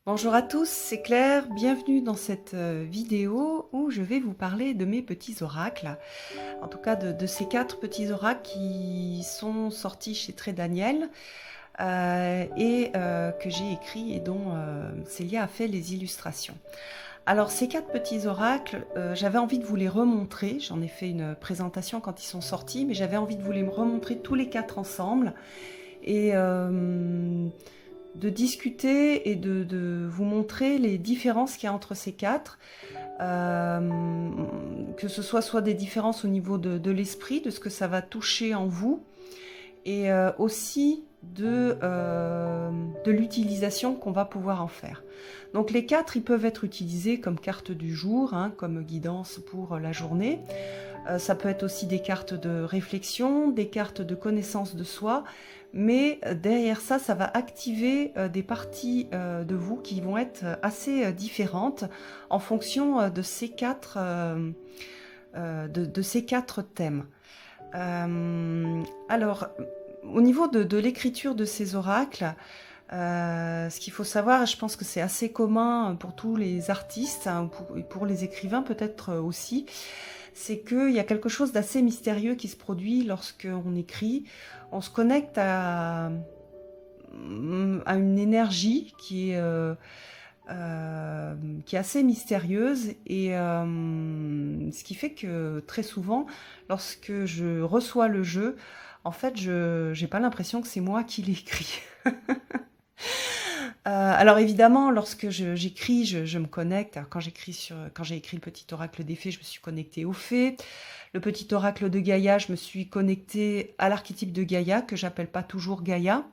Bonjour à tous, c'est Claire, bienvenue dans cette vidéo où je vais vous parler de mes petits oracles, en tout cas de ces 4 petits oracles qui sont sortis chez Très Daniel que j'ai écrit et dont Célia a fait les illustrations. Alors ces 4 petits oracles, j'avais envie de vous les remontrer, j'en ai fait une présentation quand ils sont sortis, mais j'avais envie de vous les remontrer tous les 4 ensemble et de discuter et de vous montrer les différences qu'il y a entre ces 4, que ce soit des différences au niveau de l'esprit, de ce que ça va toucher en vous, et aussi de l'utilisation qu'on va pouvoir en faire. Donc les 4, ils peuvent être utilisés comme carte du jour, hein, comme guidance pour la journée. Ça peut être aussi des cartes de réflexion, des cartes de connaissance de soi, mais derrière ça, ça va activer des parties de vous qui vont être assez différentes en fonction de ces 4 de ces 4 thèmes. Alors, au niveau de l'écriture de ces oracles, ce qu'il faut savoir, et je pense que c'est assez commun pour tous les artistes, hein, pour les écrivains peut-être aussi, c'est qu'il y a quelque chose d'assez mystérieux qui se produit lorsqu'on écrit. On se connecte à une énergie qui est assez mystérieuse et ce qui fait que très souvent, lorsque je reçois le jeu, en fait, je n'ai pas l'impression que c'est moi qui l'ai écrit. Alors évidemment, lorsque j'écris, je me connecte. Alors, quand j'ai écrit le petit oracle des fées, je me suis connectée aux fées. Le petit oracle de Gaïa, je me suis connectée à l'archétype de Gaïa, que j'appelle pas toujours Gaïa,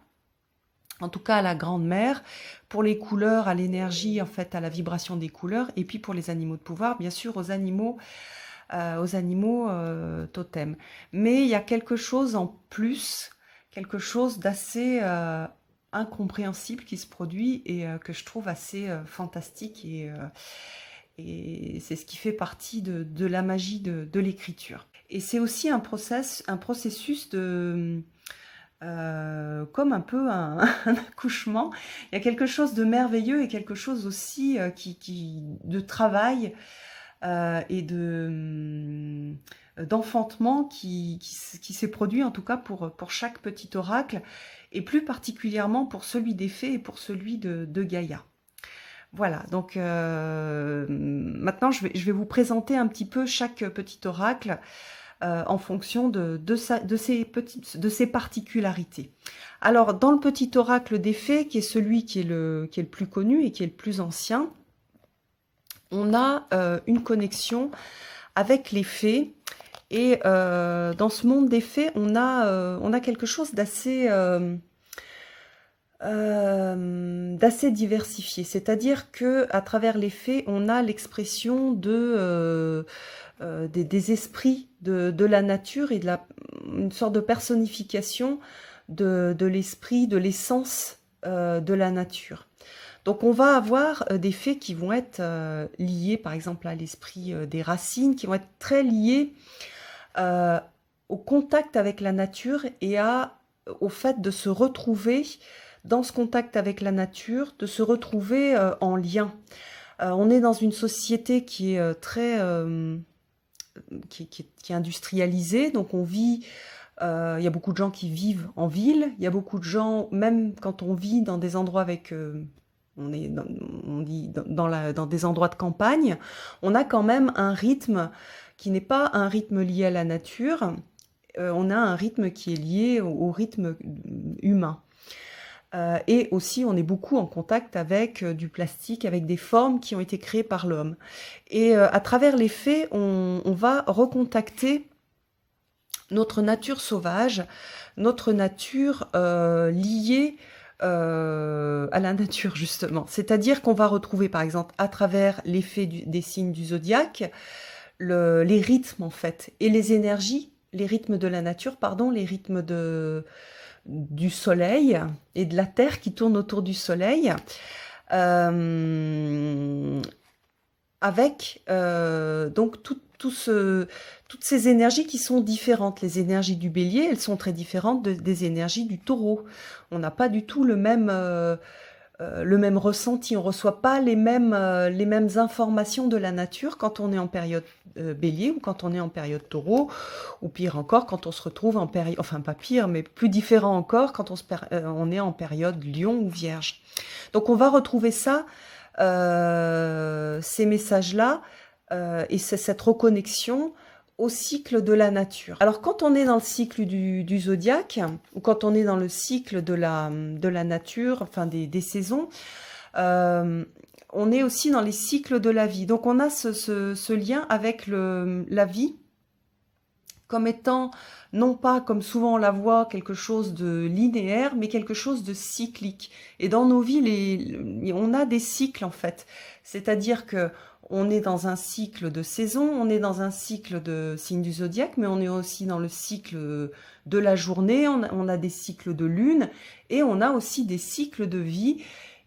en tout cas à la grande mère. Pour les couleurs, à l'énergie, en fait, à la vibration des couleurs. Et puis pour les animaux de pouvoir, bien sûr, aux animaux totems. Mais il y a quelque chose en plus, quelque chose d'assez incompréhensible qui se produit et que je trouve assez fantastique et c'est ce qui fait partie de la magie de l'écriture. Et c'est aussi un processus de comme un peu un accouchement. Il y a quelque chose de merveilleux et quelque chose aussi de travail et d'enfantement qui s'est produit en tout cas pour chaque petit oracle et plus particulièrement pour celui des fées et pour celui de Gaïa. Voilà, donc maintenant je vais vous présenter un petit peu chaque petit oracle en fonction de ses particularités. Alors dans le petit oracle des fées, qui est celui qui est le plus connu et qui est le plus ancien, on a une connexion avec les fées. Et dans ce monde des fées, on a quelque chose d'assez diversifié. C'est-à-dire que à travers les fées, on a l'expression des esprits de la nature et une sorte de personnification de l'esprit, de l'essence de la nature. Donc on va avoir des fées qui vont être liées par exemple à l'esprit des racines, qui vont être très liées au contact avec la nature et au fait de se retrouver dans ce contact avec la nature, de se retrouver en lien. On est dans une société qui est qui est industrialisée, donc on vit il y a beaucoup de gens qui vivent en ville, il y a beaucoup de gens, même quand on vit dans des endroits avec on dit dans des endroits de campagne, on a quand même un rythme qui n'est pas un rythme lié à la nature, on a un rythme qui est lié au rythme humain. Et aussi, on est beaucoup en contact avec du plastique, avec des formes qui ont été créées par l'homme. Et à travers les fées, on va recontacter notre nature sauvage, notre nature liée à la nature justement. C'est-à-dire qu'on va retrouver par exemple à travers l'effet des signes du zodiaque, les rythmes en fait, et les énergies, les rythmes de la nature, pardon, les rythmes du soleil et de la terre qui tourne autour du soleil, avec donc toutes ces énergies qui sont différentes. Les énergies du bélier, elles sont très différentes des énergies du taureau. On n'a pas du tout le même le même ressenti, on reçoit pas les mêmes informations de la nature quand on est en période bélier ou quand on est en période taureau, ou pire encore quand on se retrouve en période, enfin pas pire, mais plus différent encore quand on est en période lion ou vierge. Donc on va retrouver ça, ces messages-là, et c'est cette reconnexion au cycle de la nature. Alors quand on est dans le cycle du zodiaque, ou quand on est dans le cycle de la nature, enfin des saisons, on est aussi dans les cycles de la vie. Donc on a ce lien avec la vie comme étant, non pas comme souvent on la voit, quelque chose de linéaire, mais quelque chose de cyclique. Et dans nos vies, on a des cycles en fait. C'est-à-dire que on est dans un cycle de saison, on est dans un cycle de signes du zodiaque, mais on est aussi dans le cycle de la journée, on a des cycles de lune, et on a aussi des cycles de vie,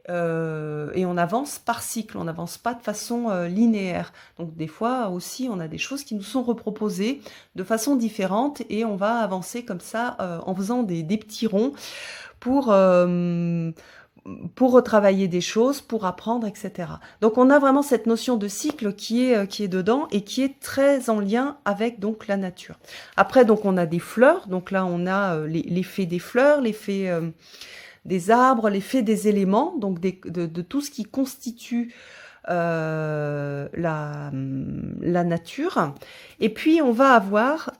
et on avance par cycle, on n'avance pas de façon linéaire. Donc des fois aussi, on a des choses qui nous sont reproposées de façon différente, et on va avancer comme ça en faisant des petits ronds pour retravailler des choses, pour apprendre, etc. Donc on a vraiment cette notion de cycle qui est dedans et qui est très en lien avec donc la nature. Après donc on a des fleurs, donc là on a l'effet des fleurs, l'effet des arbres, l'effet des éléments, donc de tout ce qui constitue la nature. Et puis on va avoir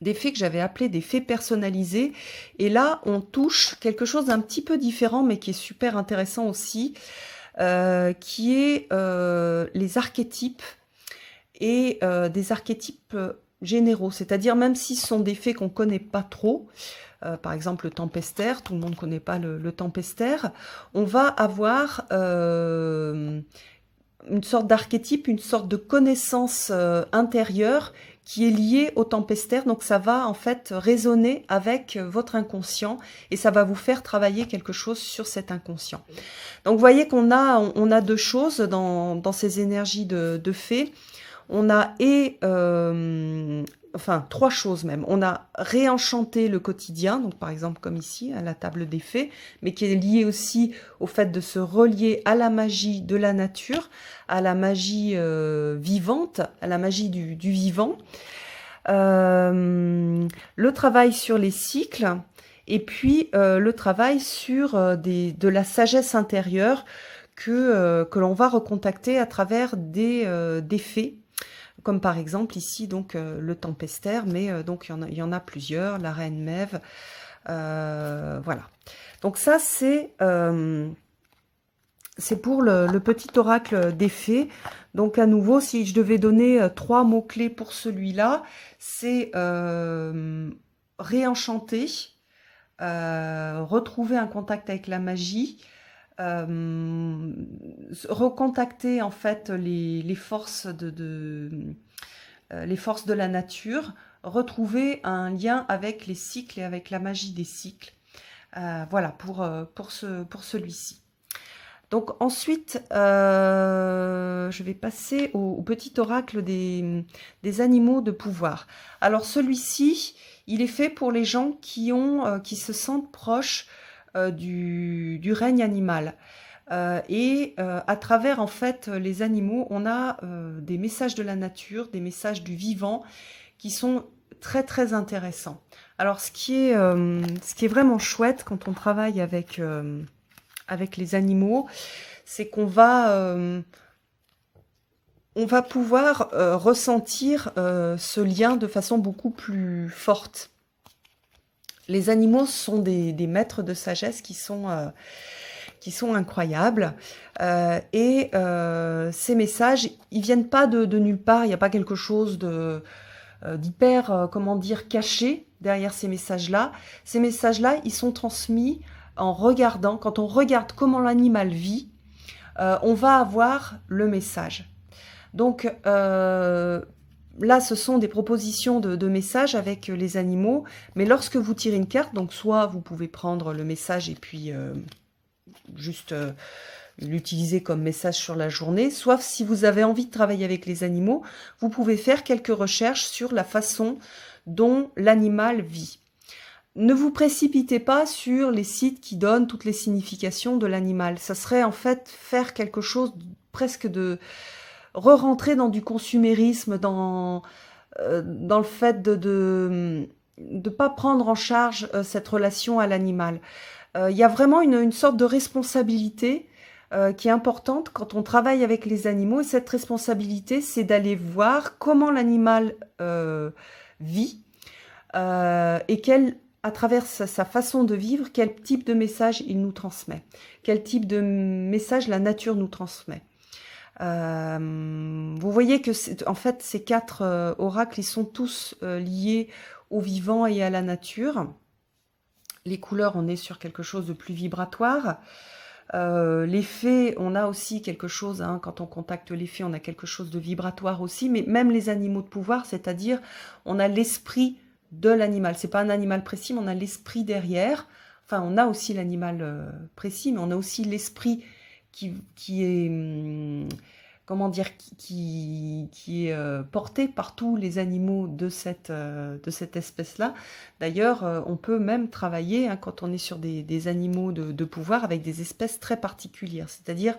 des faits que j'avais appelés des faits personnalisés. Et là, on touche quelque chose d'un petit peu différent, mais qui est super intéressant aussi, qui est les archétypes, et des archétypes généraux. C'est-à-dire, même si ce sont des faits qu'on ne connaît pas trop, par exemple le tempestaire, tout le monde ne connaît pas le tempestaire, on va avoir une sorte d'archétype, une sorte de connaissance intérieure qui est liée au tempestaire. Donc ça va en fait résonner avec votre inconscient et ça va vous faire travailler quelque chose sur cet inconscient. Donc vous voyez qu'on a deux choses dans ces énergies de fées. On a enfin trois choses même. On a réenchanté le quotidien, donc par exemple comme ici, à la table des fées, mais qui est lié aussi au fait de se relier à la magie de la nature, à la magie vivante, à la magie du vivant. Le travail sur les cycles, et puis le travail sur de la sagesse intérieure que l'on va recontacter à travers des fées. Comme par exemple ici donc le tempestaire, mais donc il y en a plusieurs, la reine Mève, voilà. Donc ça c'est pour le petit oracle des fées. Donc à nouveau, si je devais donner trois mots-clés pour celui-là, c'est réenchanter, retrouver un contact avec la magie, recontacter en fait les forces les forces de la nature, retrouver un lien avec les cycles et avec la magie des cycles. Voilà pour celui-ci. Donc ensuite, je vais passer au petit oracle des animaux de pouvoir. Alors celui-ci, il est fait pour les gens qui se sentent proches du règne animal. Et à travers en fait les animaux, on a des messages de la nature, des messages du vivant qui sont très très intéressants. Alors ce qui est vraiment chouette quand on travaille avec les animaux, c'est qu'on va pouvoir ressentir ce lien de façon beaucoup plus forte. Les animaux sont des maîtres de sagesse qui sont incroyables. Et ces messages, ils viennent pas de nulle part. Il n'y a pas quelque chose d'hyper, comment dire, caché derrière ces messages-là. Ces messages-là, ils sont transmis en regardant. Quand on regarde comment l'animal vit, on va avoir le message. Donc, là, ce sont des propositions de messages avec les animaux, mais lorsque vous tirez une carte, donc soit vous pouvez prendre le message et puis juste l'utiliser comme message sur la journée, soit si vous avez envie de travailler avec les animaux, vous pouvez faire quelques recherches sur la façon dont l'animal vit. ne vous précipitez pas sur les sites qui donnent toutes les significations de l'animal. Ça serait en fait faire quelque chose presque de re-rentrer dans du consumérisme, dans le fait de pas prendre en charge cette relation à l'animal. Il y a vraiment une sorte de responsabilité qui est importante quand on travaille avec les animaux. Et cette responsabilité, c'est d'aller voir comment l'animal vit et à travers sa façon de vivre, quel type de message il nous transmet, quel type de message la nature nous transmet. Vous voyez que en fait, ces 4 oracles, ils sont tous liés au vivant et à la nature. Les couleurs, on est sur quelque chose de plus vibratoire. Les fées, on a aussi quelque chose, hein, quand on contacte les fées, on a quelque chose de vibratoire aussi, mais même les animaux de pouvoir, c'est-à-dire on a l'esprit de l'animal. C'est pas un animal précis, mais on a l'esprit derrière. Enfin, on a aussi l'animal précis, mais on a aussi l'esprit qui est, comment dire, qui est porté par tous les animaux de cette espèce-là. D'ailleurs, on peut même travailler, hein, quand on est sur des animaux de pouvoir, avec des espèces très particulières. C'est-à-dire,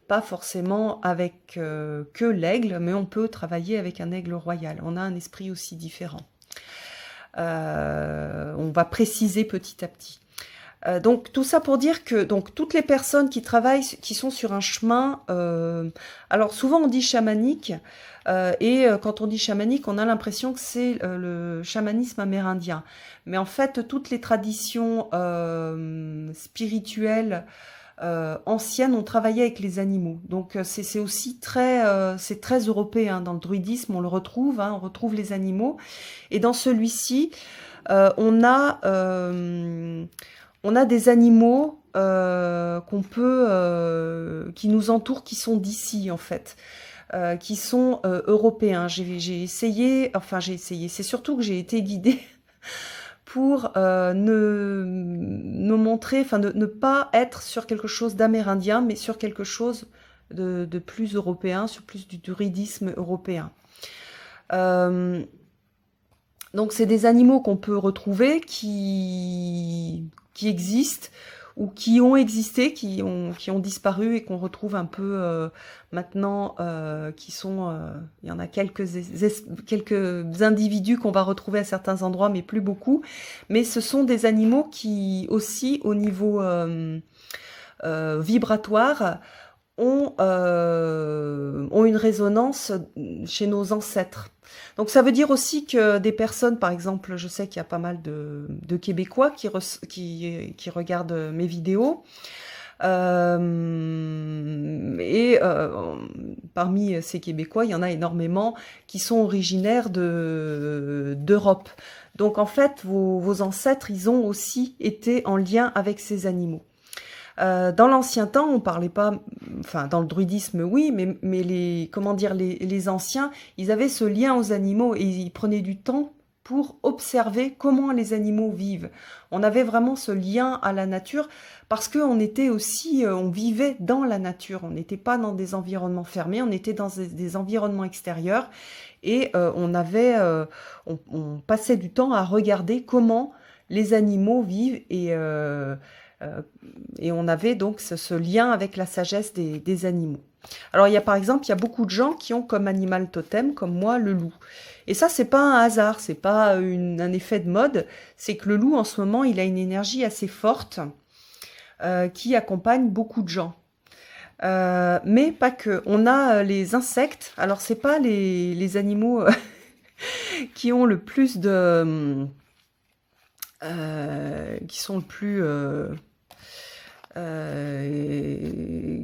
pas forcément avec que l'aigle, mais on peut travailler avec un aigle royal. On a un esprit aussi différent. On va préciser petit à petit. Donc tout ça pour dire que donc toutes les personnes qui travaillent, qui sont sur un chemin, alors souvent on dit chamanique, et quand on dit chamanique, on a l'impression que c'est le chamanisme amérindien. Mais en fait, toutes les traditions spirituelles anciennes ont travaillé avec les animaux. Donc c'est aussi c'est très européen. Dans le druidisme, on le retrouve, hein, on retrouve les animaux. Et dans celui-ci, on a des animaux qui nous entourent, qui sont d'ici en fait, qui sont européens. J'ai essayé, c'est surtout que j'ai été guidée pour ne montrer, enfin ne pas être sur quelque chose d'amérindien, mais sur quelque chose de plus européen, sur plus du druidisme européen. Donc c'est des animaux qu'on peut retrouver, qui existent ou qui ont existé, qui ont disparu et qu'on retrouve un peu maintenant, qui sont, il y en a quelques individus qu'on va retrouver à certains endroits, mais plus beaucoup. Mais ce sont des animaux qui aussi, au niveau vibratoire, ont une résonance chez nos ancêtres. Donc ça veut dire aussi que des personnes, par exemple, je sais qu'il y a pas mal de Québécois qui regardent mes vidéos, parmi ces Québécois, il y en a énormément qui sont originaires d'Europe. Donc en fait, vos ancêtres, ils ont aussi été en lien avec ces animaux. Dans l'ancien temps, on parlait pas, enfin dans le druidisme oui, mais les anciens, ils avaient ce lien aux animaux et ils prenaient du temps pour observer comment les animaux vivent. On avait vraiment ce lien à la nature parce qu'on était aussi, on vivait dans la nature. On n'était pas dans des environnements fermés, on était dans des environnements extérieurs et on passait du temps à regarder comment les animaux vivent et on avait donc ce lien avec la sagesse des animaux. Alors par exemple, il y a beaucoup de gens qui ont comme animal totem, comme moi, le loup. Et ça, c'est pas un hasard, c'est pas un effet de mode, c'est que le loup, en ce moment, il a une énergie assez forte qui accompagne beaucoup de gens. Mais pas que. On a les insectes, alors c'est pas les animaux qui ont le plus de... qui sont le plus...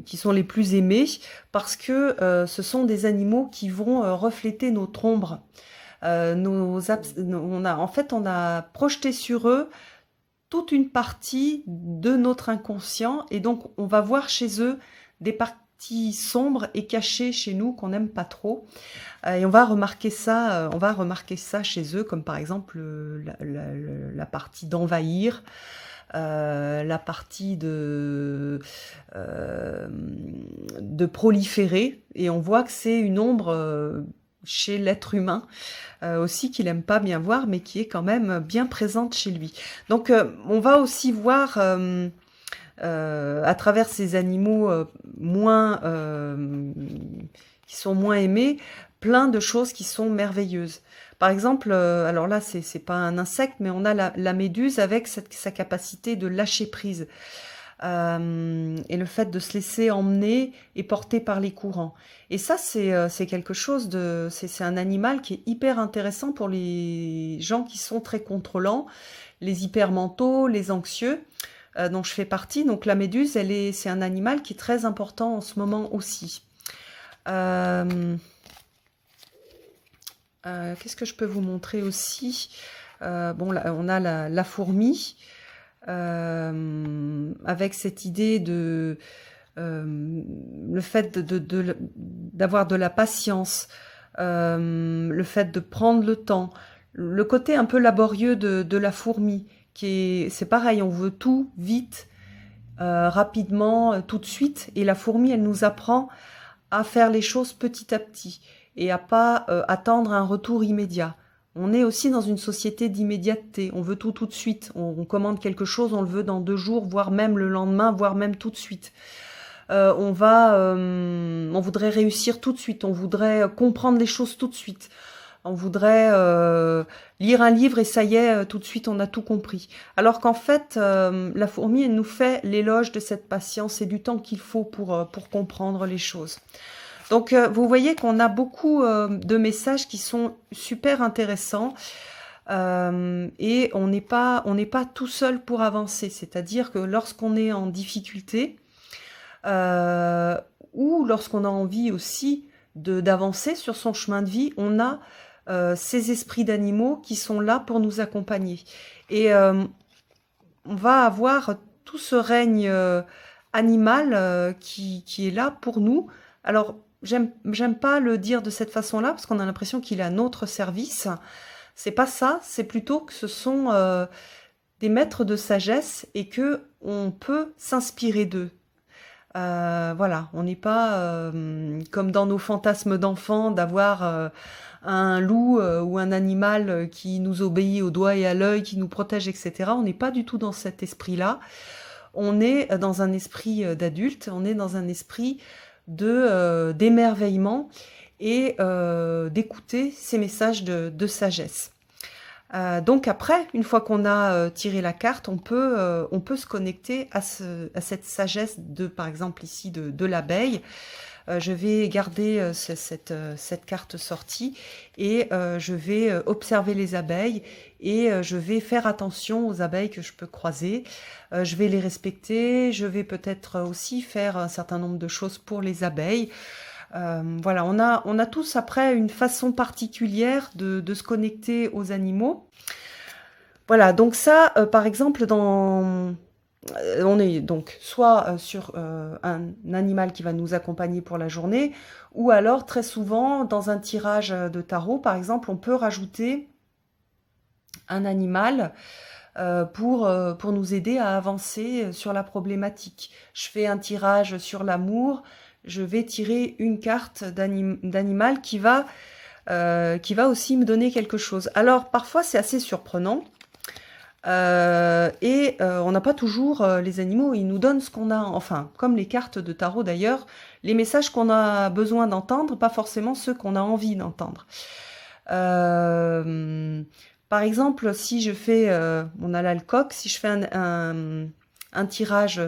qui sont les plus aimés parce que ce sont des animaux qui vont refléter notre ombre. On a projeté sur eux toute une partie de notre inconscient et donc on va voir chez eux des parties sombres et cachées chez nous qu'on n'aime pas trop. Et on va remarquer ça chez eux, comme par exemple la partie d'envahir, la partie de proliférer, et on voit que c'est une ombre, chez l'être humain aussi, qu'il aime pas bien voir, mais qui est quand même bien présente chez lui. Donc on va aussi voir à travers ces animaux moins qui sont moins aimés, plein de choses qui sont merveilleuses. Par exemple, alors là, c'est pas un insecte, mais on a la méduse avec sa capacité de lâcher prise. Et le fait de se laisser emmener et porter par les courants. Et ça, c'est quelque chose de... C'est un animal qui est hyper intéressant pour les gens qui sont très contrôlants, les hypermentaux, les anxieux, dont je fais partie. Donc la méduse, c'est un animal qui est très important en ce moment aussi. Qu'est-ce que je peux vous montrer aussi? Bon, là, on a la fourmi, avec cette idée de le fait d'avoir de la patience, le fait de prendre le temps, le côté un peu laborieux de la fourmi, c'est pareil, on veut tout vite, rapidement, tout de suite, et la fourmi, elle nous apprend à faire les choses petit à petit et à pas attendre un retour immédiat. On est aussi dans une société d'immédiateté. On veut tout de suite. On commande quelque chose, on le veut dans 2 jours, voire même le lendemain, voire même tout de suite. On voudrait réussir tout de suite. On voudrait comprendre les choses tout de suite. On voudrait lire un livre et ça y est, tout de suite, on a tout compris. Alors qu'en fait, la fourmi, elle nous fait l'éloge de cette patience et du temps qu'il faut pour comprendre les choses. Donc, vous voyez qu'on a beaucoup de messages qui sont super intéressants et on n'est pas tout seul pour avancer. C'est-à-dire que lorsqu'on est en difficulté ou lorsqu'on a envie aussi d'avancer sur son chemin de vie, on a ces esprits d'animaux qui sont là pour nous accompagner. Et on va avoir tout ce règne animal qui est là pour nous. Alors, j'aime pas le dire de cette façon-là, parce qu'on a l'impression qu'il est à notre service. C'est pas ça, c'est plutôt que ce sont des maîtres de sagesse et que on peut s'inspirer d'eux. Voilà, on n'est pas comme dans nos fantasmes d'enfants d'avoir un loup ou un animal qui nous obéit au doigt et à l'œil, qui nous protège, etc. On n'est pas du tout dans cet esprit-là. On est dans un esprit d'adulte, on est dans un esprit d'émerveillement et d'écouter ces messages de sagesse. Donc après, une fois qu'on a tiré la carte, on peut se connecter à cette sagesse par exemple ici de l'abeille. Je vais garder cette carte sortie et je vais observer les abeilles et je vais faire attention aux abeilles que je peux croiser. Je vais les respecter, je vais peut-être aussi faire un certain nombre de choses pour les abeilles. Voilà, on a tous après une façon particulière de se connecter aux animaux. Voilà, donc ça, par exemple, on est donc soit sur un animal qui va nous accompagner pour la journée, ou alors très souvent dans un tirage de tarot, par exemple, on peut rajouter un animal pour nous aider à avancer sur la problématique. Je fais un tirage sur l'amour, je vais tirer une carte d'animal qui va aussi me donner quelque chose. Alors parfois c'est assez surprenant et on n'a pas toujours les animaux, ils nous donnent ce qu'on a, enfin comme les cartes de tarot d'ailleurs, les messages qu'on a besoin d'entendre, pas forcément ceux qu'on a envie d'entendre. Par exemple, si je fais, on a là le coq, si je fais un tirage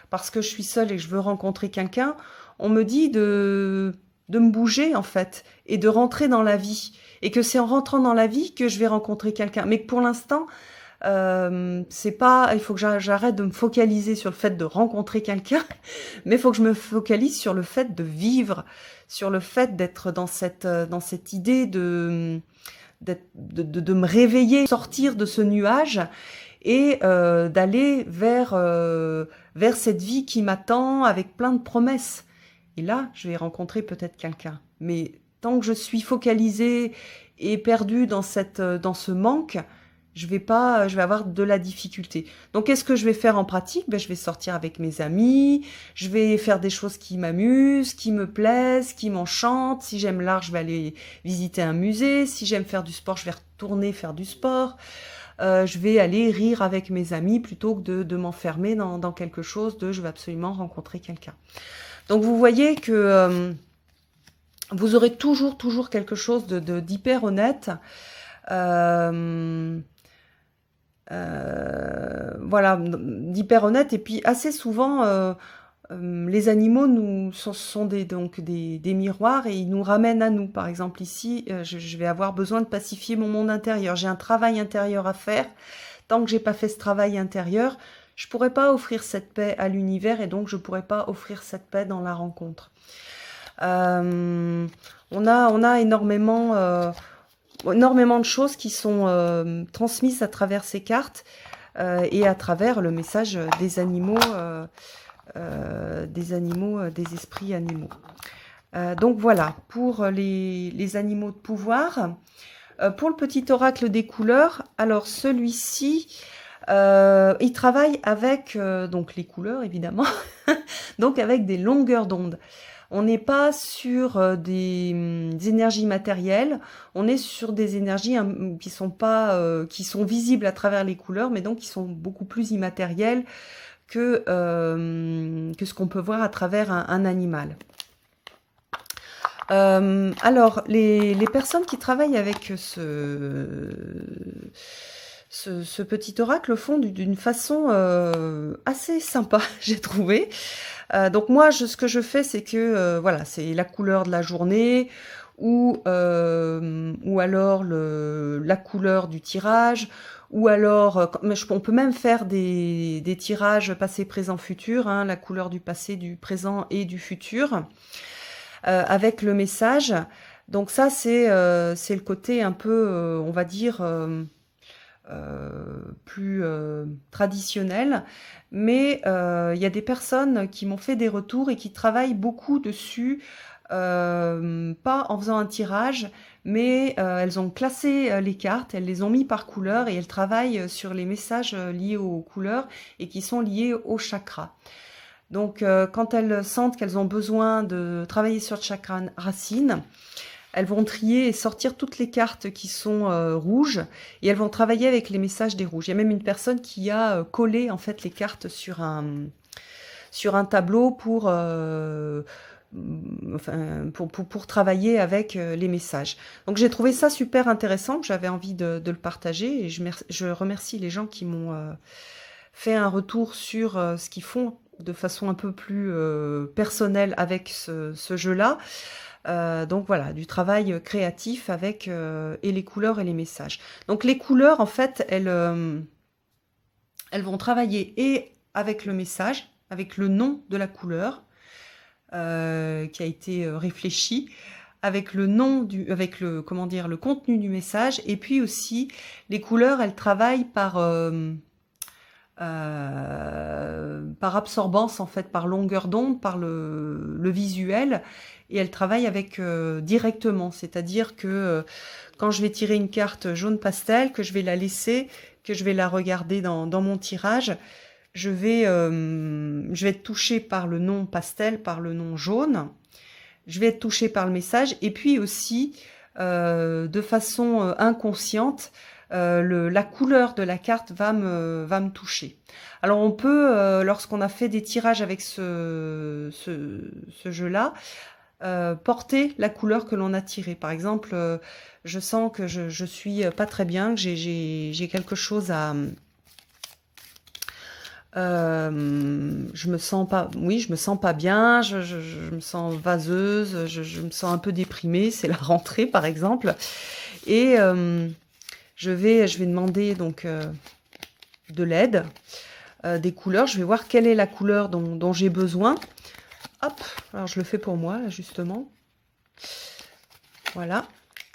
parce que je suis seule et que je veux rencontrer quelqu'un, on me dit de me bouger en fait et de rentrer dans la vie. Et que c'est en rentrant dans la vie que je vais rencontrer quelqu'un. Mais que pour l'instant, c'est pas, il faut que j'arrête de me focaliser sur le fait de rencontrer quelqu'un, mais il faut que je me focalise sur le fait de vivre, sur le fait d'être dans cette idée de me réveiller, sortir de ce nuage et d'aller vers cette vie qui m'attend avec plein de promesses. Et là, je vais rencontrer peut-être quelqu'un. Mais tant que je suis focalisée et perdue dans ce manque, je vais avoir de la difficulté. Donc, qu'est-ce que je vais faire en pratique? Ben, je vais sortir avec mes amis, je vais faire des choses qui m'amusent, qui me plaisent, qui m'enchantent. Si j'aime l'art, je vais aller visiter un musée. Si j'aime faire du sport, je vais retourner faire du sport. Je vais aller rire avec mes amis plutôt que de m'enfermer dans quelque chose de je vais absolument rencontrer quelqu'un. Donc, vous voyez que vous aurez toujours quelque chose d'hyper honnête. Voilà, d'hyper honnête. Et puis assez souvent, les animaux sont des miroirs et ils nous ramènent à nous. Par exemple ici, je vais avoir besoin de pacifier mon monde intérieur. J'ai un travail intérieur à faire. Tant que j'ai pas fait ce travail intérieur, je pourrais pas offrir cette paix à l'univers et donc je pourrais pas offrir cette paix dans la rencontre. On a énormément de choses qui sont transmises à travers ces cartes et à travers le message des animaux, des esprits animaux. Donc voilà, pour les animaux de pouvoir. Pour le petit oracle des couleurs, alors celui-ci, il travaille avec donc les couleurs évidemment, donc avec des longueurs d'onde. On n'est pas sur des énergies matérielles, on est sur des énergies qui sont visibles à travers les couleurs, mais donc qui sont beaucoup plus immatérielles que ce qu'on peut voir à travers un animal. Alors, les personnes qui travaillent avec ce petit oracle le font d'une façon assez sympa, j'ai trouvé. Donc moi, ce que je fais, c'est que voilà, c'est la couleur de la journée ou alors la couleur du tirage, ou alors, on peut même faire des tirages passé, présent, futur, hein, la couleur du passé, du présent et du futur, avec le message. Donc ça, c'est le côté un peu, on va dire, plus traditionnel. Mais il y a des personnes qui m'ont fait des retours et qui travaillent beaucoup dessus, pas en faisant un tirage, mais elles ont classé les cartes, elles les ont mis par couleur et elles travaillent sur les messages liés aux couleurs et qui sont liés au chakra. Donc quand elles sentent qu'elles ont besoin de travailler sur le chakra racine, elles vont trier et sortir toutes les cartes qui sont rouges et elles vont travailler avec les messages des rouges. Il y a même une personne qui a collé en fait les cartes sur un tableau pour travailler avec les messages. Donc j'ai trouvé ça super intéressant, que j'avais envie de le partager et je remercie les gens qui m'ont fait un retour sur ce qu'ils font de façon un peu plus personnelle avec ce jeu-là. Donc voilà, du travail créatif avec et les couleurs et les messages. Donc les couleurs, en fait, elles vont travailler et avec le message, avec le nom de la couleur qui a été réfléchi, avec le nom avec le contenu du message, et puis aussi les couleurs, elles travaillent par absorbance en fait, par longueur d'onde, par le visuel. Et elle travaille avec directement, c'est-à-dire que quand je vais tirer une carte jaune pastel, que je vais la laisser, que je vais la regarder dans mon tirage, je vais être touchée par le nom pastel, par le nom jaune, je vais être touchée par le message, et puis aussi de façon inconsciente, la couleur de la carte va me toucher. Alors on peut, lorsqu'on a fait des tirages avec ce jeu-là, porter la couleur que l'on a tirée. Par exemple, je sens que je suis pas très bien, que j'ai quelque chose à... je me sens pas bien, je me sens vaseuse, je me sens un peu déprimée, c'est la rentrée par exemple. Et je vais demander donc de l'aide, des couleurs, je vais voir quelle est la couleur dont j'ai besoin. Hop, alors je le fais pour moi, là, justement. Voilà.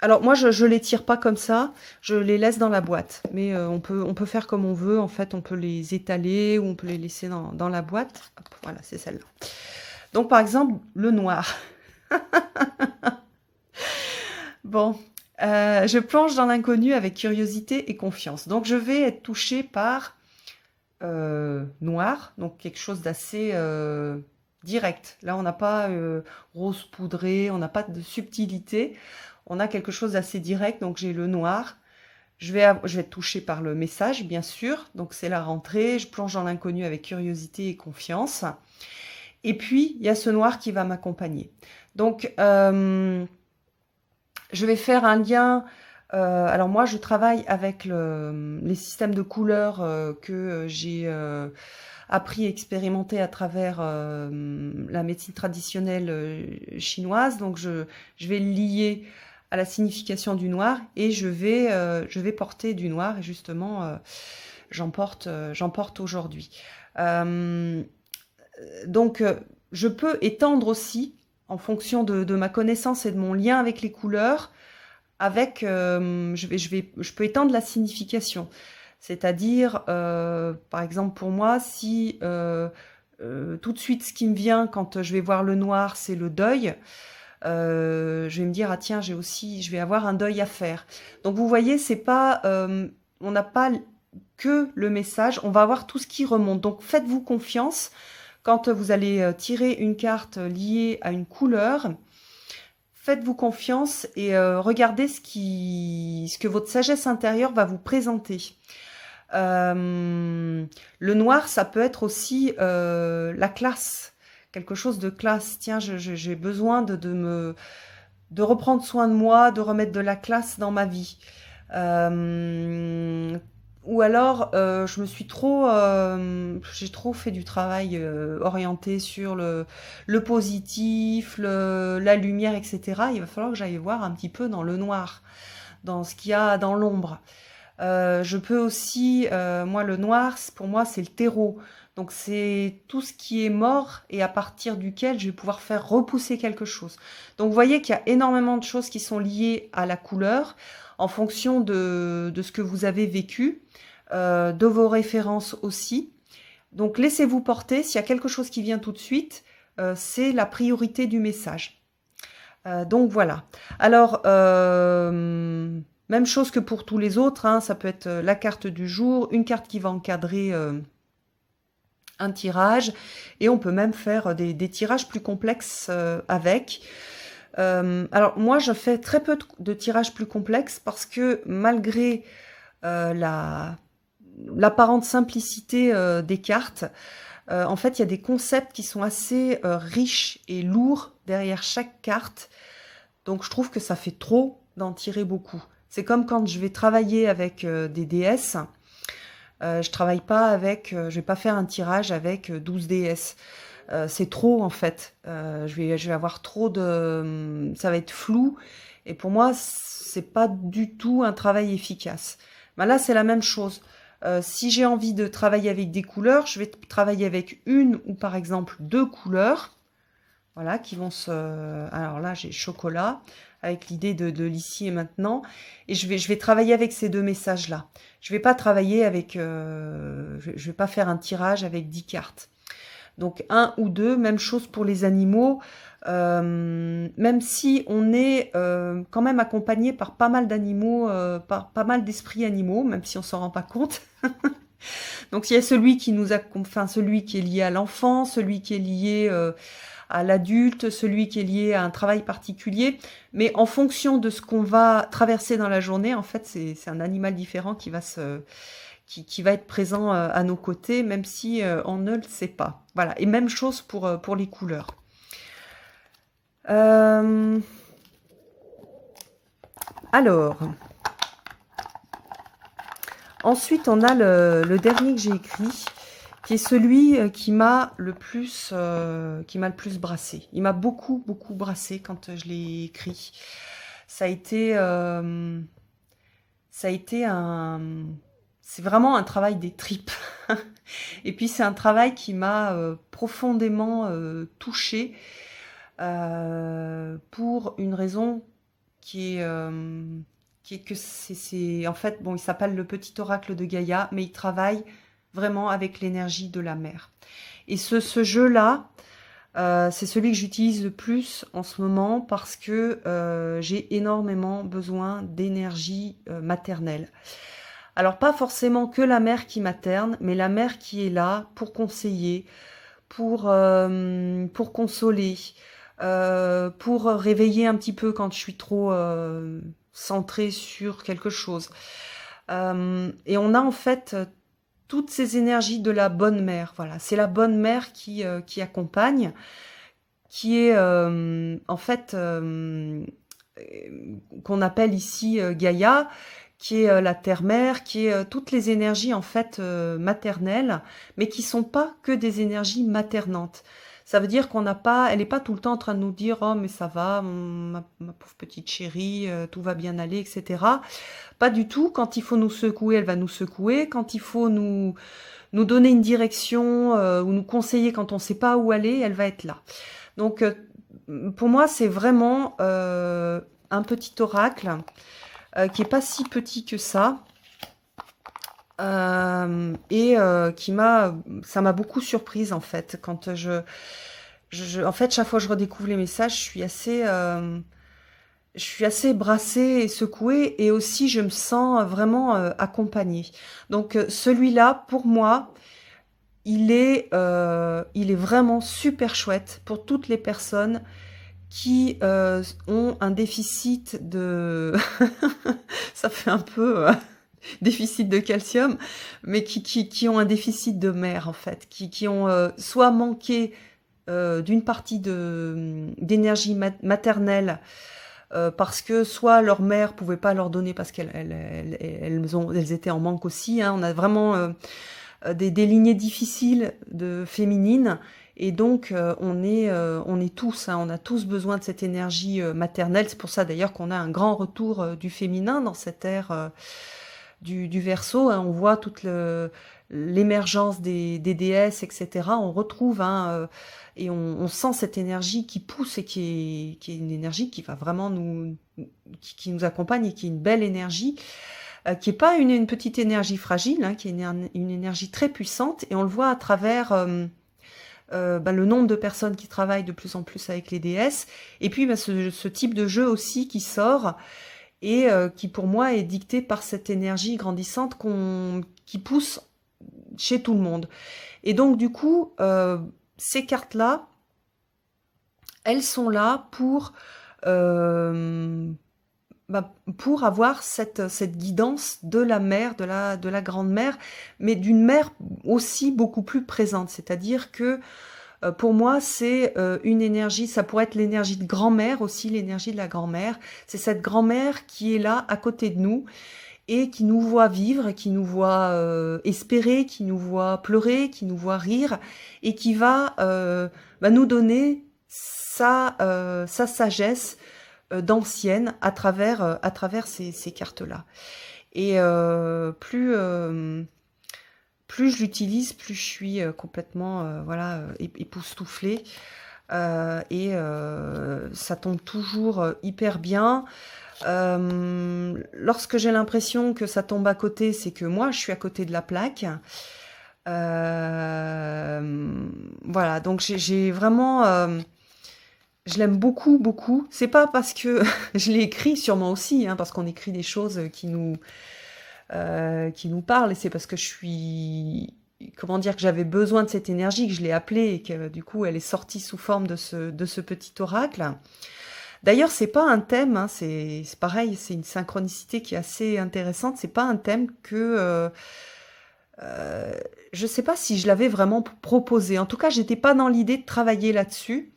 Alors moi, je les tire pas comme ça, je les laisse dans la boîte. Mais on peut faire comme on veut, en fait, on peut les étaler ou on peut les laisser dans la boîte. Hop, voilà, c'est celle-là. Donc par exemple, le noir. Bon, Je plonge dans l'inconnu avec curiosité et confiance. Donc je vais être touchée par noir, donc quelque chose d'assez direct. Là, on n'a pas rose poudré, on n'a pas de subtilité. On a quelque chose d'assez direct, donc j'ai le noir. Je vais être touchée par le message, bien sûr. Donc c'est la rentrée, je plonge dans l'inconnu avec curiosité et confiance. Et puis, il y a ce noir qui va m'accompagner. Donc, je vais faire un lien. Alors moi, je travaille avec les systèmes de couleurs que j'ai appris et expérimenté à travers la médecine traditionnelle chinoise. Donc, je vais le lier à la signification du noir et je vais porter du noir et justement, j'en porte aujourd'hui. Donc, je peux étendre aussi en fonction de ma connaissance et de mon lien avec les couleurs, avec, je peux étendre la signification. C'est-à-dire, par exemple pour moi, si tout de suite ce qui me vient quand je vais voir le noir, c'est le deuil, je vais me dire ah tiens je vais avoir un deuil à faire. Donc vous voyez, c'est pas, on n'a pas que le message, on va avoir tout ce qui remonte. Donc faites-vous confiance quand vous allez tirer une carte liée à une couleur. Faites-vous confiance et regardez ce que votre sagesse intérieure va vous présenter. Le noir, ça peut être aussi la classe, quelque chose de classe. Tiens, j'ai besoin de reprendre soin de moi, de remettre de la classe dans ma vie. Ou alors, j'ai trop fait du travail orienté sur le positif, la lumière, etc. Il va falloir que j'aille voir un petit peu dans le noir, dans ce qu'il y a dans l'ombre. Je peux aussi, moi le noir, pour moi c'est le terreau. Donc c'est tout ce qui est mort et à partir duquel je vais pouvoir faire repousser quelque chose. Donc vous voyez qu'il y a énormément de choses qui sont liées à la couleur en fonction de ce que vous avez vécu, de vos références aussi. Donc laissez-vous porter, s'il y a quelque chose qui vient tout de suite, c'est la priorité du message. Donc voilà. Alors, même chose que pour tous les autres, hein, ça peut être la carte du jour, une carte qui va encadrer un tirage, et on peut même faire des tirages plus complexes avec. Alors moi, je fais très peu de tirages plus complexes parce que malgré l'apparente simplicité des cartes, en fait, il y a des concepts qui sont assez riches et lourds derrière chaque carte. Donc, je trouve que ça fait trop d'en tirer beaucoup. C'est comme quand je vais travailler avec des déesses. Je vais pas faire un tirage avec 12 déesses. C'est trop en fait. Je vais avoir trop de, ça va être flou. Et pour moi, c'est pas du tout un travail efficace. Ben là, c'est la même chose. Si j'ai envie de travailler avec des couleurs, je vais travailler avec une ou par exemple deux couleurs. Voilà, qui vont se... Alors là, j'ai chocolat, avec l'idée de l'ici et maintenant. Et je vais travailler avec ces deux messages-là. Je vais pas travailler avec... je vais pas faire un tirage avec 10 cartes. Donc, un ou deux, même chose pour les animaux. Même si on est quand même accompagné par pas mal d'animaux, par pas mal d'esprits animaux, même si on s'en rend pas compte. Donc, il y a celui qui celui qui est lié à l'enfant, celui qui est lié... à l'adulte, celui qui est lié à un travail particulier. Mais en fonction de ce qu'on va traverser dans la journée, en fait, c'est un animal différent qui va être présent à nos côtés, même si on ne le sait pas. Voilà. Et même chose pour les couleurs. Alors, ensuite, on a le dernier que j'ai écrit, qui est celui qui m'a le plus brassé. Il m'a beaucoup brassé quand je l'ai écrit. Ça a été c'est vraiment un travail des tripes. Et puis c'est un travail qui m'a profondément touchée pour une raison qui est que c'est en fait, bon, il s'appelle le petit oracle de Gaïa, mais il travaille vraiment avec l'énergie de la mer. Et ce jeu-là, C'est celui que j'utilise le plus en ce moment parce que j'ai énormément besoin d'énergie maternelle. Alors pas forcément que la mère qui materne, mais la mère qui est là pour conseiller, pour consoler, pour réveiller un petit peu quand je suis trop centrée sur quelque chose. Et on a en fait toutes ces énergies de la bonne mère. Voilà, c'est la bonne mère qui accompagne, qui est en fait qu'on appelle ici Gaïa, qui est la terre-mère, qui est toutes les énergies en fait maternelles, mais qui sont pas que des énergies maternantes. Ça veut dire qu'on n'a pas, elle est pas tout le temps en train de nous dire oh mais ça va, ma pauvre petite chérie, tout va bien aller, etc. Pas du tout. Quand il faut nous secouer, elle va nous secouer. Quand il faut nous donner une direction ou nous conseiller quand on ne sait pas où aller, elle va être là. Donc, pour moi, c'est vraiment un petit oracle qui est pas si petit que ça et ça m'a beaucoup surprise en fait quand en fait, chaque fois que je redécouvre les messages, je suis assez brassée et secouée et aussi je me sens vraiment accompagnée. Donc celui-là, pour moi, il est vraiment super chouette pour toutes les personnes qui ont un déficit de... ça fait un peu déficit de calcium, mais qui ont un déficit de mer en fait, qui ont soit manqué d'une partie d'énergie maternelle parce que soit leur mère pouvait pas leur donner parce elles étaient en manque aussi. Hein. On a vraiment des lignées difficiles de féminines et donc on est tous, hein, on a tous besoin de cette énergie maternelle. C'est pour ça d'ailleurs qu'on a un grand retour du féminin dans cette ère du Verseau. Hein. On voit toute l'émergence des déesses, etc. On retrouve et on sent cette énergie qui pousse et qui est une énergie qui va vraiment qui nous accompagne et qui est une belle énergie, qui est pas une petite énergie fragile, hein, qui est une énergie très puissante et on le voit à travers le nombre de personnes qui travaillent de plus en plus avec les déesses et puis ce type de jeu aussi qui sort et qui pour moi est dicté par cette énergie grandissante qui pousse chez tout le monde. Et donc du coup, ces cartes-là, elles sont là pour avoir cette guidance de la mère, de la grande-mère, mais d'une mère aussi beaucoup plus présente. C'est-à-dire que pour moi, c'est une énergie, ça pourrait être l'énergie de grand-mère aussi, l'énergie de la grand-mère. C'est cette grand-mère qui est là à côté de nous et qui nous voit vivre, qui nous voit espérer, qui nous voit pleurer, qui nous voit rire et qui va nous donner sa sagesse d'ancienne à travers ces cartes-là. Et plus je l'utilise, plus je suis complètement époustouflée. Et ça tombe toujours hyper bien. Lorsque j'ai l'impression que ça tombe à côté, c'est que moi, je suis à côté de la plaque. Voilà, donc j'ai vraiment... je l'aime beaucoup, beaucoup. C'est pas parce que je l'ai écrit, sûrement aussi, hein, parce qu'on écrit des choses qui nous parlent, et c'est parce que que j'avais besoin de cette énergie, que je l'ai appelée, et que du coup, elle est sortie sous forme de ce petit oracle. D'ailleurs, c'est pas un thème, hein, c'est pareil, c'est une synchronicité qui est assez intéressante. C'est pas un thème que je sais pas si je l'avais vraiment proposé. En tout cas, j'étais pas dans l'idée de travailler là-dessus.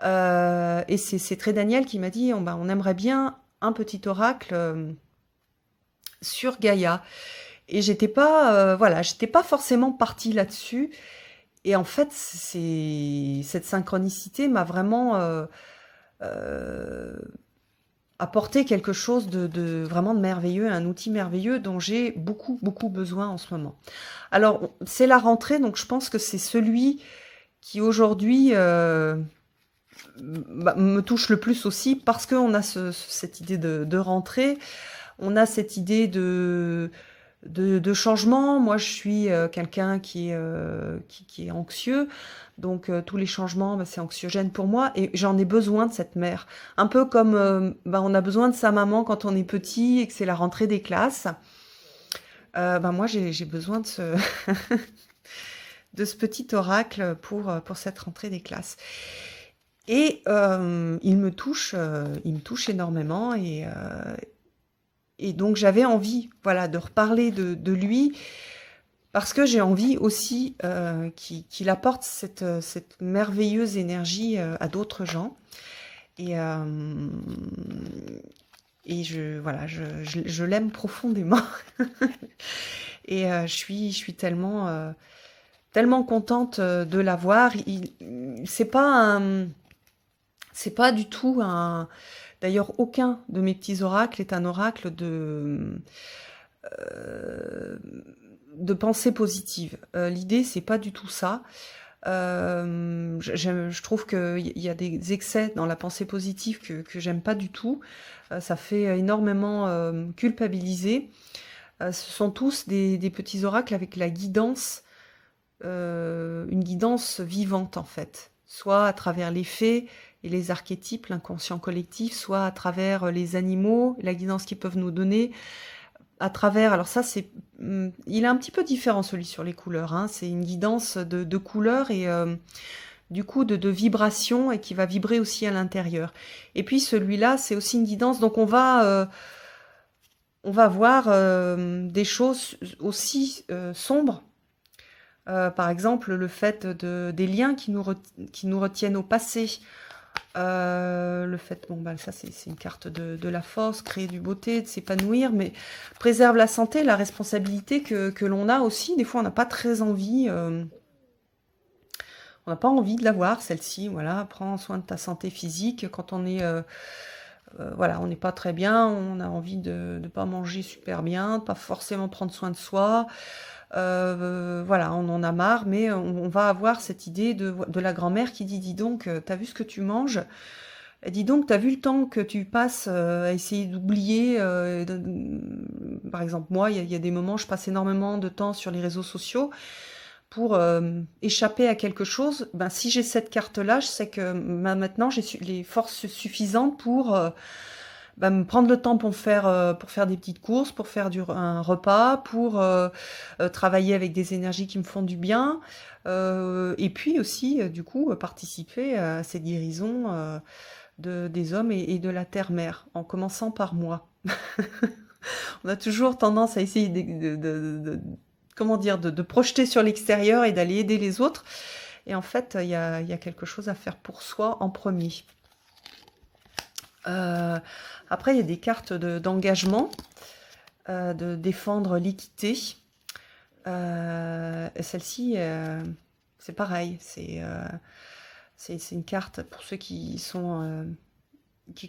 Et c'est très Daniel qui m'a dit on aimerait bien un petit oracle sur Gaïa. Et j'étais pas forcément partie là-dessus. Et en fait, cette synchronicité m'a vraiment apporté quelque chose de vraiment de merveilleux, un outil merveilleux dont j'ai beaucoup, beaucoup besoin en ce moment. Alors, c'est la rentrée, donc je pense que c'est celui qui aujourd'hui me touche le plus aussi parce qu'on a cette idée de rentrée, on a cette idée de changement. Moi, je suis quelqu'un qui est anxieux, donc tous les changements, bah, c'est anxiogène pour moi, et j'en ai besoin de cette mère. Un peu comme bah, on a besoin de sa maman quand on est petit et que c'est la rentrée des classes. Bah, moi, j'ai besoin de de ce petit oracle pour cette rentrée des classes. Et il me touche énormément, et donc j'avais envie, voilà, de reparler de lui, parce que j'ai envie aussi qu'il apporte cette merveilleuse énergie à d'autres gens. Et, voilà, je l'aime profondément. Et je suis tellement contente de l'avoir. C'est pas du tout un. D'ailleurs, aucun de mes petits oracles est un oracle de pensée positive. L'idée, c'est pas du tout ça. Je trouve qu'il y a des excès dans la pensée positive que j'aime pas du tout. Ça fait énormément culpabiliser. Ce sont tous des petits oracles avec la guidance, une guidance vivante en fait. Soit à travers les faits et les archétypes, l'inconscient collectif, soit à travers les animaux, la guidance qu'ils peuvent nous donner, à travers, alors ça c'est, il est un petit peu différent celui sur les couleurs, hein. C'est une guidance de couleurs et du coup de vibration, et qui va vibrer aussi à l'intérieur. Et puis celui-là c'est aussi une guidance, donc on va voir des choses aussi sombres. Par exemple, le fait des liens qui nous retiennent au passé. Le fait, bon, bah, ça c'est une carte de la force, créer du beauté, de s'épanouir, mais préserve la santé, la responsabilité que l'on a aussi. Des fois, on n'a pas très envie, on n'a pas envie de l'avoir, celle-ci. Voilà, prends soin de ta santé physique. Quand on est, voilà, on n'est pas très bien, on a envie de ne pas manger super bien, de pas forcément prendre soin de soi. Voilà, on en a marre, mais on va avoir cette idée de la grand-mère qui dit, dis donc, t'as vu ce que tu manges? Dis donc, t'as vu le temps que tu passes à essayer d'oublier, par exemple, moi, il y a des moments, je passe énormément de temps sur les réseaux sociaux pour échapper à quelque chose. Ben, si j'ai cette carte-là, je sais que maintenant, j'ai les forces suffisantes pour bah, me prendre le temps pour faire des petites courses, pour faire un repas, pour travailler avec des énergies qui me font du bien, et puis aussi, du coup, participer à cette guérison des hommes et de la terre-mère, en commençant par moi. On a toujours tendance à essayer comment dire, de projeter sur l'extérieur et d'aller aider les autres. Et en fait, il y a quelque chose à faire pour soi en premier. Après, il y a des cartes d'engagement, de défendre l'équité. Celle-ci, c'est pareil. C'est une carte pour ceux qui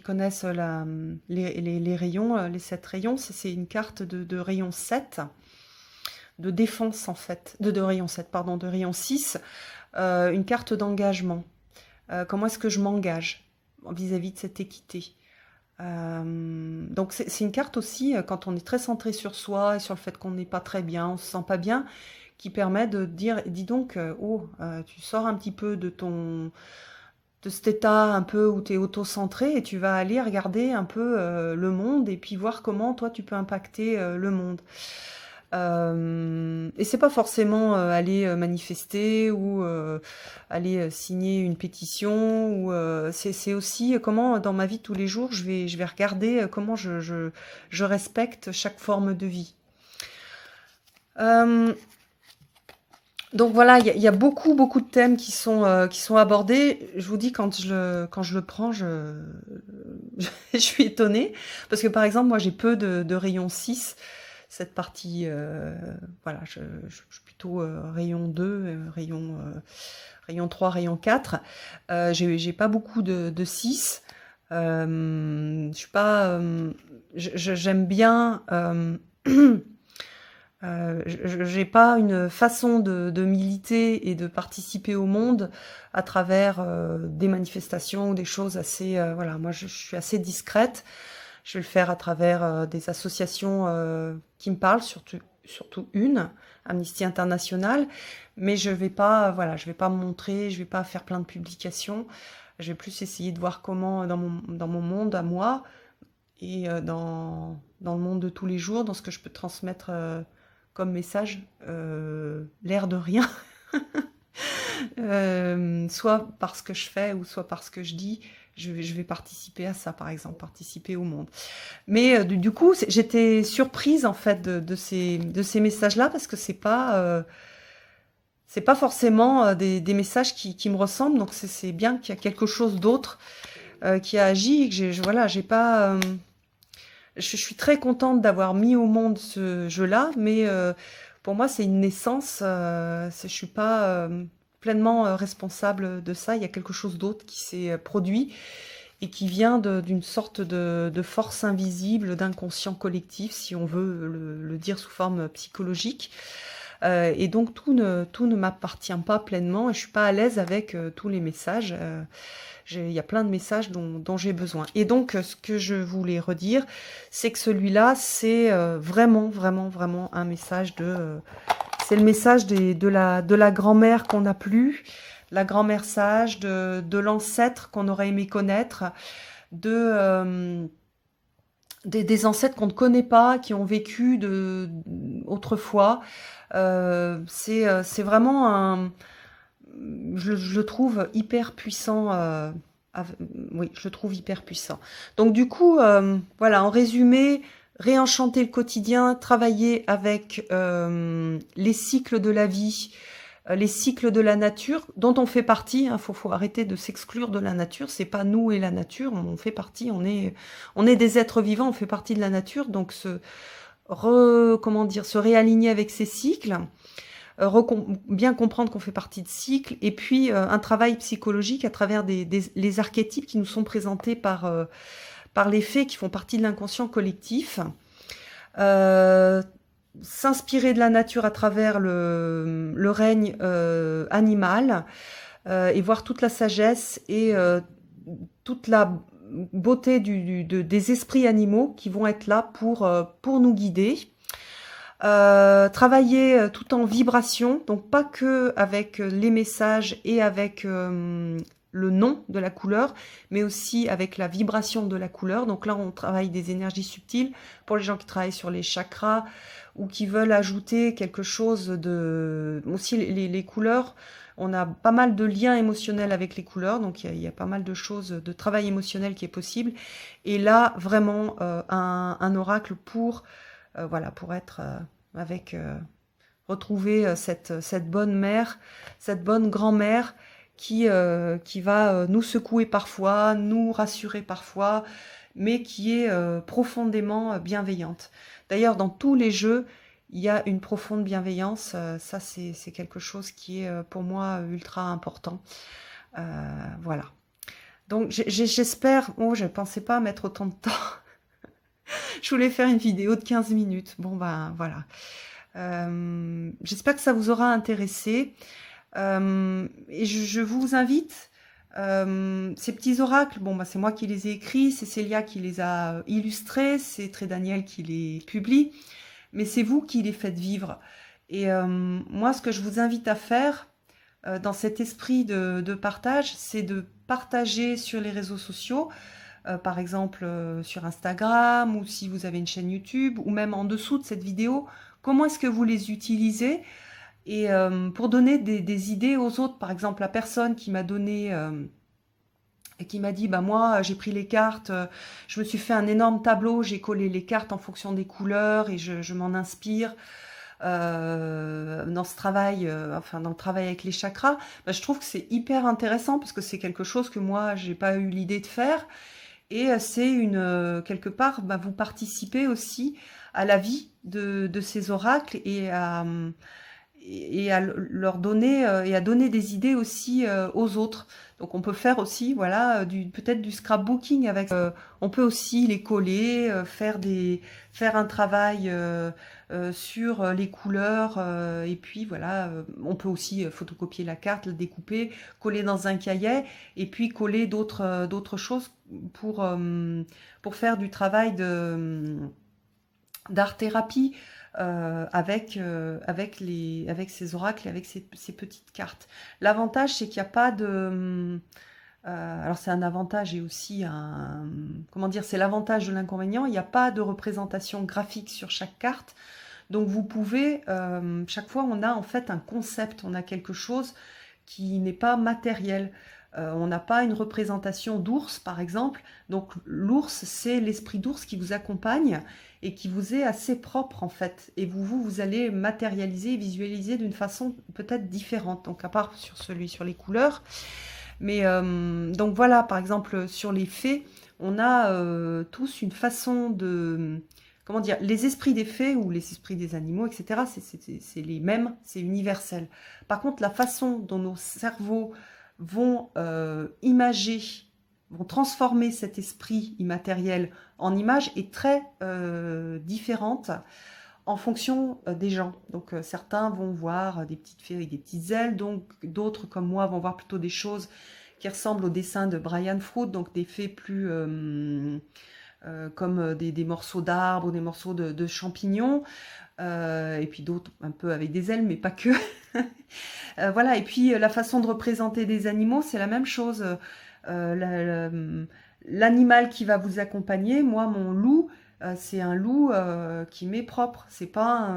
connaissent les rayons, les 7 rayons. C'est une carte de rayon 7, de défense en fait, de rayon 7, pardon, de rayon 6, une carte d'engagement. Comment est-ce que je m'engage vis-à-vis de cette équité? Donc c'est une carte aussi, quand on est très centré sur soi et sur le fait qu'on n'est pas très bien, on se sent pas bien, qui permet de dire, dis donc, tu sors un petit peu de cet état un peu où tu es auto-centré, et tu vas aller regarder un peu le monde, et puis voir comment toi tu peux impacter le monde. Et c'est pas forcément aller manifester ou aller signer une pétition, ou c'est aussi comment dans ma vie de tous les jours je vais regarder comment je respecte chaque forme de vie. Donc voilà, il y a beaucoup de thèmes qui sont abordés. Je vous dis, quand je le prends, je suis étonnée, parce que par exemple moi j'ai peu de rayon 6. Cette partie, voilà, je suis plutôt rayon 2, rayon 3, rayon 4. J'ai pas beaucoup de 6. Je suis pas, j'aime bien, j'ai pas une façon de militer et de participer au monde à travers des manifestations ou des choses assez, voilà, moi je suis assez discrète. Je vais le faire à travers des associations qui me parlent, surtout une, Amnesty International, mais je vais pas, voilà, je vais pas me montrer, je vais pas faire plein de publications. Je vais plus essayer de voir comment, dans mon monde à moi, et dans le monde de tous les jours, dans ce que je peux transmettre comme message, l'air de rien, soit par ce que je fais ou soit par ce que je dis, je vais participer à ça, par exemple, participer au monde. Mais du coup, j'étais surprise en fait de ces messages-là parce que c'est pas forcément des messages qui me ressemblent, donc c'est bien qu'il y a quelque chose d'autre qui a agi, et que voilà, j'ai pas, je suis très contente d'avoir mis au monde ce jeu-là, mais pour moi c'est une naissance, je suis pas pleinement responsable de ça. Il y a quelque chose d'autre qui s'est produit et qui vient d'une sorte de force invisible, d'inconscient collectif, si on veut le dire sous forme psychologique. Et donc tout ne m'appartient pas pleinement et je suis pas à l'aise avec tous les messages. Il y a plein de messages dont j'ai besoin. Et donc ce que je voulais redire, c'est que celui-là, c'est vraiment, vraiment, vraiment un message c'est le message de la grand-mère qu'on n'a plus, la grand-mère sage, de l'ancêtre qu'on aurait aimé connaître, des ancêtres qu'on ne connaît pas, qui ont vécu autrefois. C'est vraiment je le trouve hyper puissant. Oui, je le trouve hyper puissant. Donc du coup, voilà, en résumé, réenchanter le quotidien, travailler avec les cycles de la vie, les cycles de la nature, dont on fait partie. Hein, faut arrêter de s'exclure de la nature. C'est pas nous et la nature, on fait partie. On est des êtres vivants, on fait partie de la nature. Donc se réaligner avec ces cycles. Bien comprendre qu'on fait partie de cycles, et puis un travail psychologique à travers les archétypes qui nous sont présentés par les faits qui font partie de l'inconscient collectif. S'inspirer de la nature à travers le règne animal, et voir toute la sagesse et toute la beauté des esprits animaux qui vont être là pour nous guider. Travailler tout en vibration, donc pas que avec les messages et avec le nom de la couleur, mais aussi avec la vibration de la couleur. Donc là, on travaille des énergies subtiles pour les gens qui travaillent sur les chakras ou qui veulent ajouter quelque chose Aussi, les couleurs, on a pas mal de liens émotionnels avec les couleurs, donc il y a pas mal de choses, de travail émotionnel qui est possible. Et là, vraiment, un oracle pour être avec retrouver cette bonne mère, cette bonne grand-mère qui va nous secouer parfois, nous rassurer parfois, mais qui est profondément bienveillante. D'ailleurs, dans tous les jeux, il y a une profonde bienveillance. Ça, c'est quelque chose qui est pour moi ultra important. Voilà. Donc, j'espère... Oh, je ne pensais pas mettre autant de temps. Je voulais faire une vidéo de 15 minutes. Bon, ben voilà. J'espère que ça vous aura intéressé. Et je vous invite, ces petits oracles, bon, bah, c'est moi qui les ai écrits, c'est Célia qui les a illustrés, c'est Très Daniel qui les publie, mais c'est vous qui les faites vivre. Et moi, ce que je vous invite à faire, dans cet esprit de partage, c'est de partager sur les réseaux sociaux, par exemple sur Instagram, ou si vous avez une chaîne YouTube, ou même en dessous de cette vidéo, comment est-ce que vous les utilisez, et pour donner des idées aux autres. Par exemple, la personne qui m'a donné et qui m'a dit, bah moi j'ai pris les cartes, je me suis fait un énorme tableau, j'ai collé les cartes en fonction des couleurs et je m'en inspire dans ce travail, dans le travail avec les chakras. Bah, je trouve que c'est hyper intéressant parce que c'est quelque chose que moi j'ai pas eu l'idée de faire. Et c'est quelque part, bah, vous participez aussi à la vie de ces oracles et à leur donner et à donner des idées aussi aux autres. Donc on peut faire aussi, voilà, peut-être du scrapbooking avec. On peut aussi les coller, faire un travail sur les couleurs, et puis voilà, on peut aussi photocopier la carte, la découper, coller dans un cahier, et puis coller d'autres choses pour faire du travail d'art thérapie. avec ces oracles et avec ces petites cartes. L'avantage, c'est qu'il n'y a pas de... alors c'est un avantage et aussi un... Comment dire, c'est l'avantage de l'inconvénient. Il n'y a pas de représentation graphique sur chaque carte. Donc vous pouvez... chaque fois, on a en fait un concept, on a quelque chose qui n'est pas matériel. On n'a pas une représentation d'ours, par exemple. Donc l'ours, c'est l'esprit d'ours qui vous accompagne et qui vous est assez propre, en fait. Et vous allez matérialiser, visualiser d'une façon peut-être différente. Donc à part sur les couleurs. Mais donc voilà, par exemple, sur les fées, on a tous une façon de... Comment dire, les esprits des fées ou les esprits des animaux, etc., c'est les mêmes, c'est universel. Par contre, la façon dont nos cerveaux vont imager, vont transformer cet esprit immatériel en image est très différente en fonction des gens. Donc certains vont voir des petites fées avec des petites ailes, donc d'autres comme moi vont voir plutôt des choses qui ressemblent au dessin de Brian Froud, donc des fées plus comme des morceaux d'arbres ou des morceaux de champignons, et puis d'autres un peu avec des ailes, mais pas que. Voilà, et puis la façon de représenter des animaux, c'est la même chose. L'animal qui va vous accompagner, moi, mon loup, c'est un loup qui m'est propre. C'est pas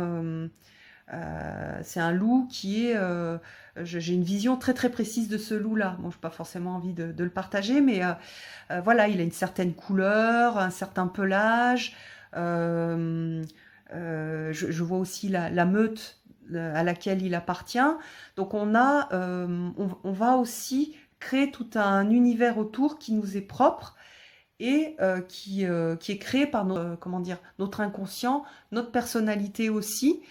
c'est un loup qui est... j'ai une vision très très précise de ce loup-là. Bon, je n'ai pas forcément envie de le partager, mais voilà, il a une certaine couleur, un certain pelage. Je vois aussi la meute à laquelle il appartient. Donc on va aussi créer tout un univers autour qui nous est propre et qui est créé par comment dire, notre inconscient, notre personnalité aussi.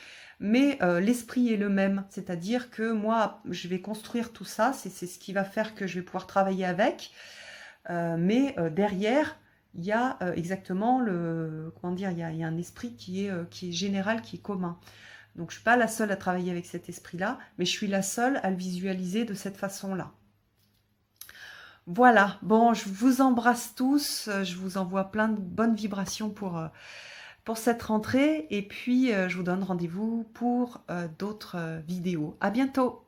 Mais l'esprit est le même, c'est-à-dire que moi, je vais construire tout ça, c'est ce qui va faire que je vais pouvoir travailler avec. Mais derrière, il y a exactement comment dire, il y a un esprit qui est général, qui est commun. Donc je ne suis pas la seule à travailler avec cet esprit-là, mais je suis la seule à le visualiser de cette façon-là. Voilà, bon, je vous embrasse tous, je vous envoie plein de bonnes vibrations pour cette rentrée, et puis je vous donne rendez-vous pour d'autres vidéos. À bientôt!